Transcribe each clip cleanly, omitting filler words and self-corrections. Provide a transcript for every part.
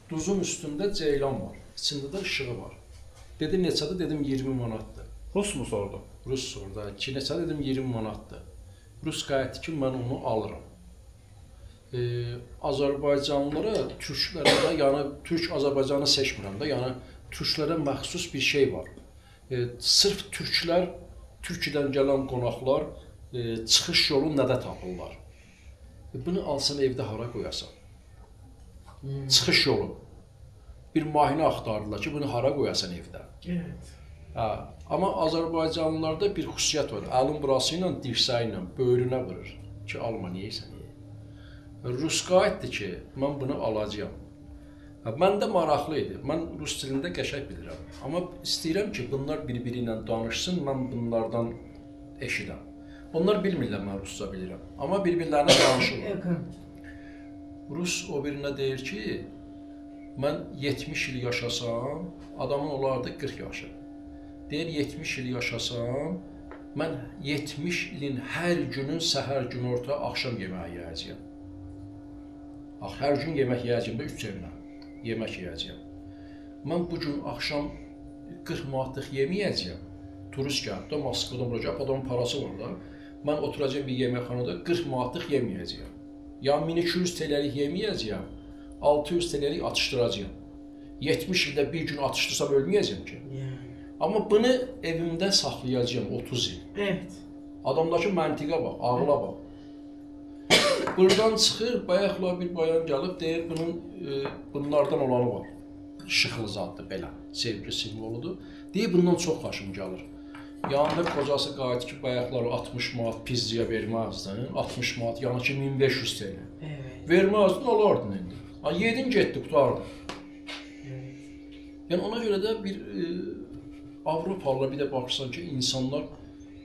duzun üstündə ceylan var. İçində də ışığı var. Dedi neçədir? Dedim 20 manatdır. Rus mu sordu? Rus sordu. Ki neçədir? Dedim 20 manatdır. Rus qayıtdı ki, mən onu alıram. Azərbaycanlılara, türklərə də, yəni türk-Azərbaycanı seçmirəm də, yəni türklərə məxsus bir şey var. Sırf türklər, Türkiyədən gələn qonaqlar çıxış yolu nədə tapırlar? Bunu alsan evdə hara qoyasan? Çıxış yolu. Bir mahinə axtarırlar ki, bunu hara qoyasan evdə? Evet. Amma Azərbaycanlılarda bir xüsusiyyət var. Əlin burası ilə, dirsəyi ilə böyrünə vurur ki, alma, neyəsən? Rus qayıtdı ki, mən bunu alacağam. Məndə maraqlı idi. Mən rus dilində qəşəng bilirəm. Amma istəyirəm ki, bunlar bir-biri ilə danışsın, mən bunlardan eşidəm. Onlar bilmirlər mən rusca bilirəm. Amma bir-birlərinə danışırlar. Rus o birinə deyir ki, mən 70 il yaşasam, adamın olardı 40 yaşı. Deyir, 70 il yaşasam, mən 70 ilin hər günün səhər, günorta, axşam yeməyi yiyəcəyəm. Hər gün yemək yiyəcəyim də 3 yerlə yemək yiyəcəyəm. Mən bu gün axşam 40 manatlıq yeməyəcəyəm. Turist gəlib də Moskvadan bura gəlib, adamın parası var da. Mən oturacağım bir yeməkxanada 40 manatlıq yeməyəcəyəm. Ya 1200 TL'lik yeməyəcəyəm, 600 TL'lik atışdıracağım. 70 ildə bir gün atışdırsam ölməyəcəm ki. Amma bunu evimdə saxlayacağım 30 il. Evet. Adamdakı məntiqə bax, ağla bax. Buradan çıxır, bayaqlar bir bayan gəlib, deyir, bunlardan olanı var. Şıxıl zaddır, belə, sevgi simvoludur. Deyir, bundan çox xoşum gəlir. Yanında kocası qayıt ki, bayaqlar 60 manat pizziyə verməzdin, 60 manat, yanı ki 1500 TL. Evet. Verməzdin, olardın indi. Yedin, getdi, qutardı. Yəni, ona görə də bir Avropalılar bir də baxırsan ki, insanlar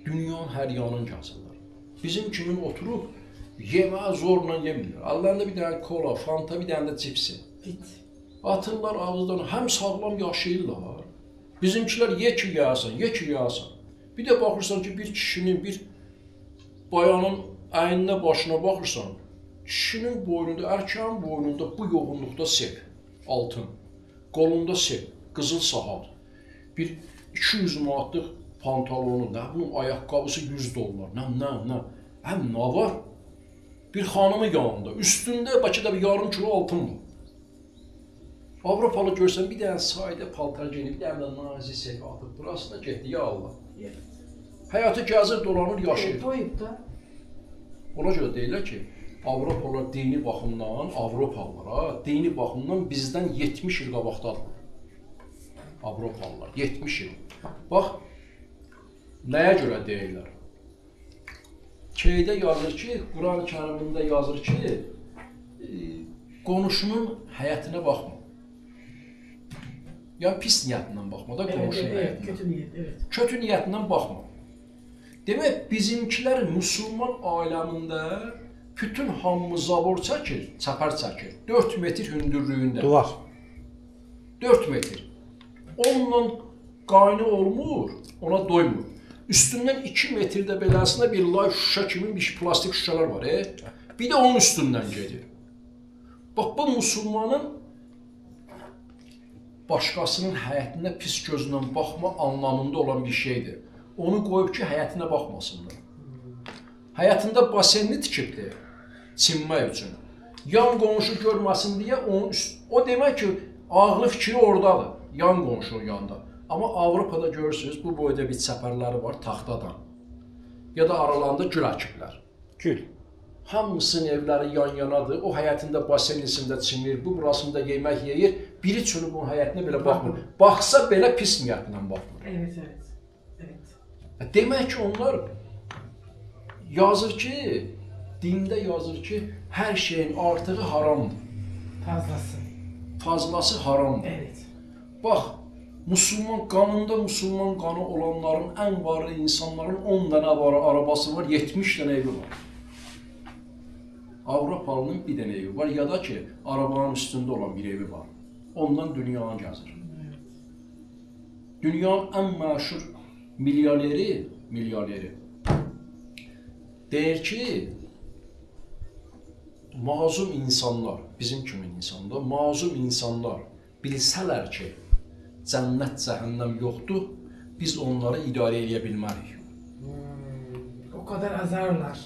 dünyanın hər yanını gəzirlər. Bizim kimin oturub, yeməyə zorla yemirlər. Allahında bir dənə kola, fanta, bir dənə də cipsi. Atırlar ağızdan, həm sağlam yaşayırlar. Bizimkilər ye ki yağsan, ye ki yağsan. Bir də baxırsan ki, bir kişinin, bir bayanın əyninə, başına baxırsan, kişinin boynunda, erkənin boynunda bu yoğunluqda sep, altın, qolunda sep, qızıl saat, bir 200 manatlıq pantolonu, nə bunun ayaqqabısı 100 dollar, nə, həm nə var? Bir xanımın yanında, üstündə Bakıda bir yarım kilo altın var. Avropalı görsən, bir dənə sayda paltar geyinib, bir dənə də nazik sehv atıb, burasına getdi, ya Allah. Həyatı gəzir, dolanır, yaşayır. Doyub da. Ona görə deyirlər ki, Avropalılar dini baxımdan, Avropalılara dini baxımdan bizdən 70 il qabaqdadır. Avropalılar, 70 il. Bax, nəyə görə deyirlər? Şeydə yazır ki, Quran-ı Kərimində yazır ki, qonşunun həyətinə baxma. Yəni, pis niyyətindən baxma da qonşunun həyətinə. Kötü niyyət, evet. Kötü niyyətindən baxma. Demək, bizimkilər müsəlman aləmində bütün hamı zabor çəkir, çəpər çəkir. 4 metr hündürlüyündə. Duvar. 4 metr. Onunla qaynı olmur, ona doymur. Üstündən 2 metrdə beləsinə bir life şüşə kimi bir plastik şüşələr var. Bir də onun üstündən gedir. Bax, bu müsəlmanın başqasının həyətinə pis gözlə baxma anlamında olan bir şeydir. Onu qoyub ki, həyətinə baxmasınlar. Həyətində basenini tikibdir, çinmək üçün. Yan qonşu görməsin deyə o demək ki, ağlı fikri oradadır, yan qonşunun yanında. Amma Avropada görürsünüz, bu boyda bir çəpərləri var, taxtadan. Ya da aralarında gül əkiblər. Gül. Hamısının evləri yan-yanadır, o həyətində basenisində çinir, bu burasında yemək yeyir, biri çönüb onun həyətinə belə baxmır. Baxsa belə pis niyyətlə baxmır. Evet. Demək ki, onlar yazır ki, dində yazır ki, hər şeyin artığı haramdır. Fazlası haramdır. Evet. Bax, müsəlman qanında müsəlman qanı olanların, ən varlı insanların 10 dənə var, arabası var, 70 dənə evi var. Avropalının bir dənə evi var, ya da ki, arabanın üstündə olan bir evi var. Ondan dünyanı gəzir. Dünyanın ən məşhur milyoneri deyir ki, mazlum insanlar, bizim kimi insanlar, mazlum insanlar bilsələr ki, cənnət, cəhənnəm yoxdur, biz onları idarə edə bilmərik. O kadar azarlar.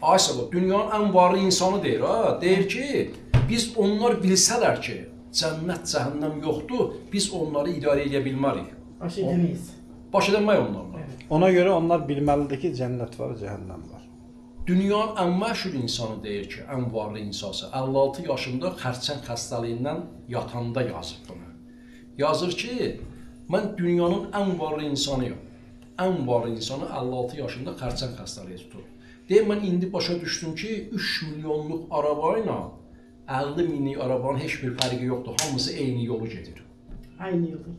Aysa bak, dünyanın ən varlı insanı deyir, ha, deyir ki, biz onlar bilsələr ki, cənnət, cəhənnəm yoxdur, biz onları idarə edə bilmərik. Baş edemeyiz. Baş edəmək onlarla. Evet. Ona görə onlar bilməlidir ki, cənnət var, cəhənnəm var. Dünyanın ən məşhur insanı deyir ki, ən varlı insansı, 56 yaşında xərçəng xəstəliyindən yatanda yazıb bunu. Yazır ki, mən dünyanın ən varlı insanıyam. Ən varlı insanı 56 yaşında xərçəng xəstəliyi tutur. Deyir, mən indi başa düşdüm ki, 3 milyonluq arabayla 50 minlik arabanın heç bir fərqi yoxdur. Hamısı eyni yolu gedir. Aynı yolu.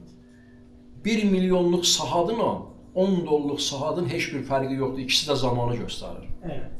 1 milyonluq saatla 10 dolluq saatın heç bir fərqi yoxdur. İkisi də zamanı göstərir. Evet.